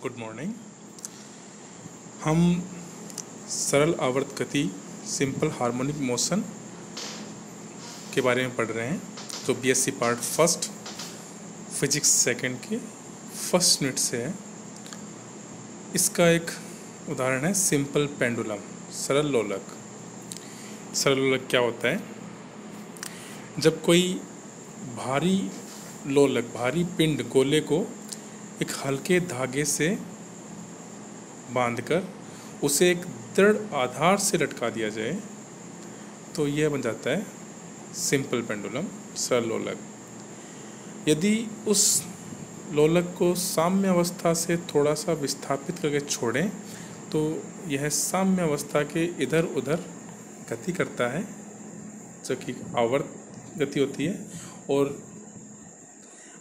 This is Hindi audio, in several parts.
Good morning. हम सरल आवर्त गति सिंपल हार्मोनिक मोशन के बारे में पढ़ रहे हैं जो BSc part first physics second के फर्स्ट यूनिट से है। इसका एक उदाहरण है सिंपल पेंडुलम, सरल लोलक। सरल लोलक क्या होता है? जब कोई भारी लोलक, भारी पिंड गोले को एक हल्के धागे से बांधकर उसे एक दृढ़ आधार से लटका दिया जाए तो यह बन जाता है सिंपल पेंडुलम, सरल लोलक। यदि उस लोलक को साम्य अवस्था से थोड़ा सा विस्थापित करके छोड़ें तो यह साम्य अवस्था के इधर उधर गति करता है, जो कि आवर्त गति होती है, और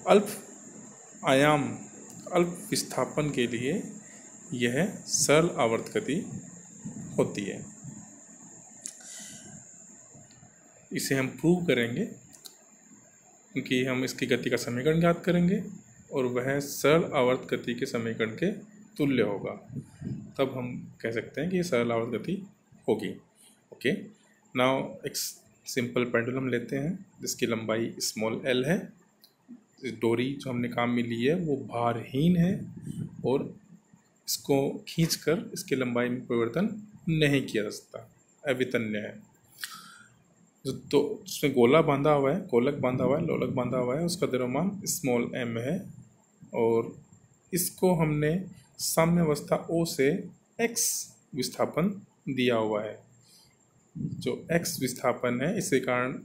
अल्प आयाम, अल्प विस्थापन के लिए यह सरल आवर्त गति होती है। इसे हम प्रूव करेंगे क्योंकि हम इसकी गति का समीकरण ज्ञात करेंगे और वह सरल आवर्त गति के समीकरण के तुल्य होगा। तब हम कह सकते हैं कि यह सरल आवर्त गति होगी। ओके, नाउ एक सिंपल पेंडुलम लेते हैं जिसकी लंबाई स्मॉल एल है। डोरी जो हमने काम में ली है वो भारहीन है और इसको खींचकर इसकी लंबाई में परिवर्तन नहीं किया जा सकता, अवितन्य है। तो उसमें गोला बांधा हुआ है, गोलक बांधा हुआ है, लोलक बांधा हुआ है, उसका द्रव्यमान स्मॉल एम है और इसको हमने साम्य अवस्था O से x विस्थापन दिया हुआ है। जो x विस्थापन है इसके कारण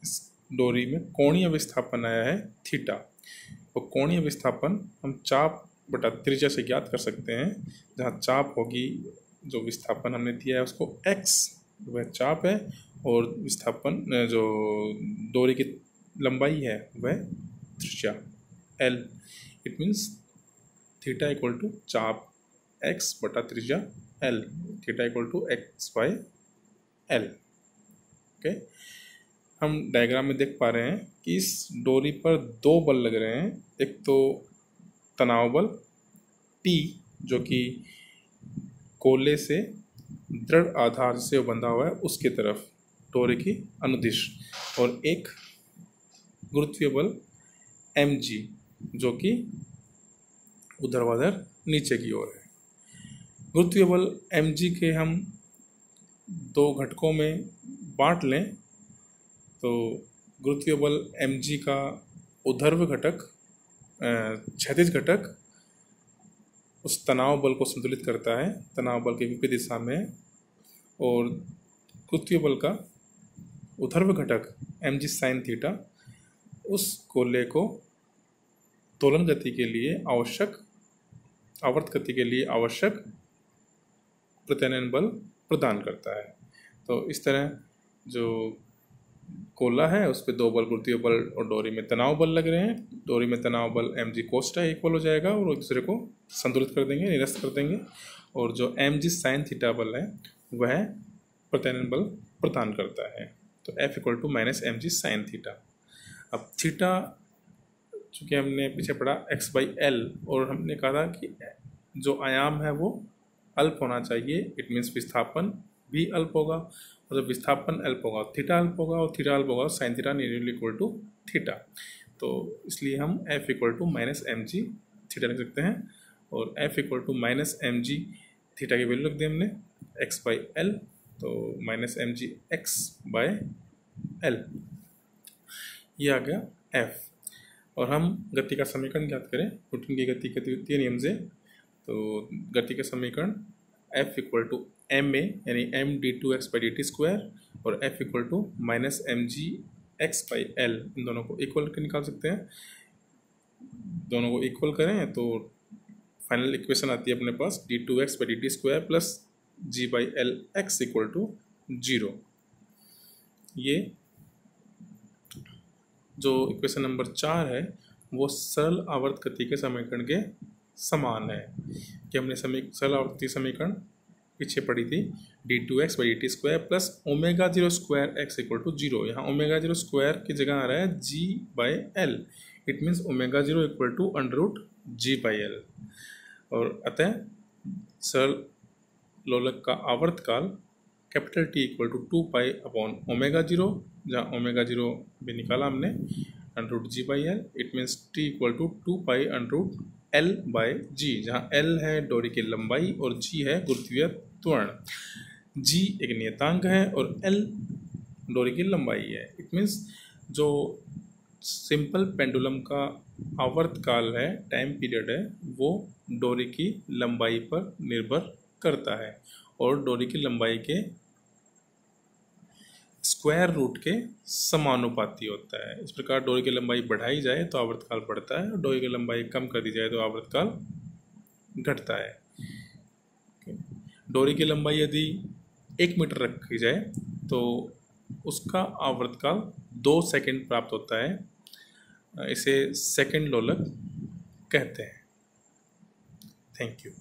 इस डोरी में कोणीय विस्थापन आया है थीटा। और कोणीय विस्थापन हम चाप बटा त्रिज्या से ज्ञात कर सकते हैं, जहाँ चाप होगी, जो विस्थापन हमने दिया है उसको x वह चाप है और विस्थापन जो डोरी की लंबाई है वह त्रिज्या l। It means theta equal to चाप x बटा त्रिज्या l, theta equal to x by l। Okay, हम डायग्राम में देख पा रहे हैं कि इस डोरी पर दो बल लग रहे हैं। एक तो तनाव बल T जो कि कोले से दृढ़ आधार से बंधा हुआ है उसके तरफ डोरी की अनुदिश, और एक गुरुत्वीय बल mg जो कि ऊर्ध्वाधर नीचे की ओर है। गुरुत्वीय बल mg के हम दो घटकों में बांट लें तो गुरुत्वीय बल mg का ऊर्ध्व घटक, क्षैतिज घटक उस तनाव बल को संतुलित करता है, तनाव बल के विपरीत दिशा में, और गुरुत्वीय बल का ऊर्ध्व घटक mg sin थीटा उस गोले को दोलन गति के लिए आवश्यक, आवर्त गति के लिए आवश्यक प्रत्यानयन बल प्रदान करता है। तो इस तरह जो गोला है उस पर दो बल, गुरुत्वीय बल और डोरी में तनाव बल लग रहे हैं। डोरी में तनाव बल mg कोस्टा इक्वल हो जाएगा और एक दूसरे को संतुलित कर देंगे, निरस्त कर देंगे, और जो mg sin थीटा बल है वह प्रत्यानयन बल प्रदान करता है। तो F equal to minus mg sin theta. अब थीटा चूँकि हमने पीछे पढ़ा x बाई एल, और हमने कहा था कि जो आयाम है वो अल्प होना चाहिए। इट मीन्स विस्थापन भी अल्प होगा, और जब विस्थापन अल्प होगा थीटा अल्प होगा, और थीटा अल्प होगा sine theta nearly equal to theta. तो इसलिए हम F equal to minus mg theta लिख सकते हैं, और F equal to minus mg theta की वैल्यू रख दी हमने x बाई एल, तो minus mg x by L, ये आ गया F। और हम गति का समीकरण ज्ञात करें न्यूटन की गति के द्वितीय नियम से। तो गति का समीकरण F इक्वल टू ma यानी m d2x by dt square और F equal to minus mg x by L, इन दोनों को इक्वल कर निकाल सकते हैं। दोनों को इक्वल करें तो फाइनल इक्वेशन आती है अपने पास d2x by dt square plus g by L x equal to 0। ये जो इक्वेशन नंबर 4 है वो सरल आवर्त गति के समीकरण के समान है कि हमने सरल आवर्त समीकरण पीछे पड़ी थी d2x by dt square plus omega 0 square x equal to 0। यहाँ ओमेगा 0 स्क्वायर की जगह आ रहा है g by L. It means omega 0 equal to under root g by L. और अतः सरल लोलक का आवर्तकाल capital T equal to 2 pi upon omega zero, जहाँ ओमेगा जीरो भी निकाला हमने, √G/L। It means T equal to 2 pi √L/G, जहाँ L है डोरी की लंबाई और G है गुरुत्वीय त्वरण। G एक नियतांक है और L डोरी की लंबाई है। इट मीन्स जो सिंपल पेंडुलम का आवर्तकाल है, टाइम पीरियड है, वो डोरी की लंबाई पर निर्भर करता है और डोरी की लंबाई के स्क्वायर रूट के समानुपाती होता है। इस प्रकार डोरी की लंबाई बढ़ाई जाए तो आवर्तकाल बढ़ता है और डोरी की लंबाई कम कर दी जाए तो आवर्तकाल घटता है। डोरी की लंबाई यदि 1 मीटर रखी जाए तो उसका आवर्तकाल 2 सेकंड प्राप्त होता है। इसे सेकंड लोलक कहते हैं। Thank you.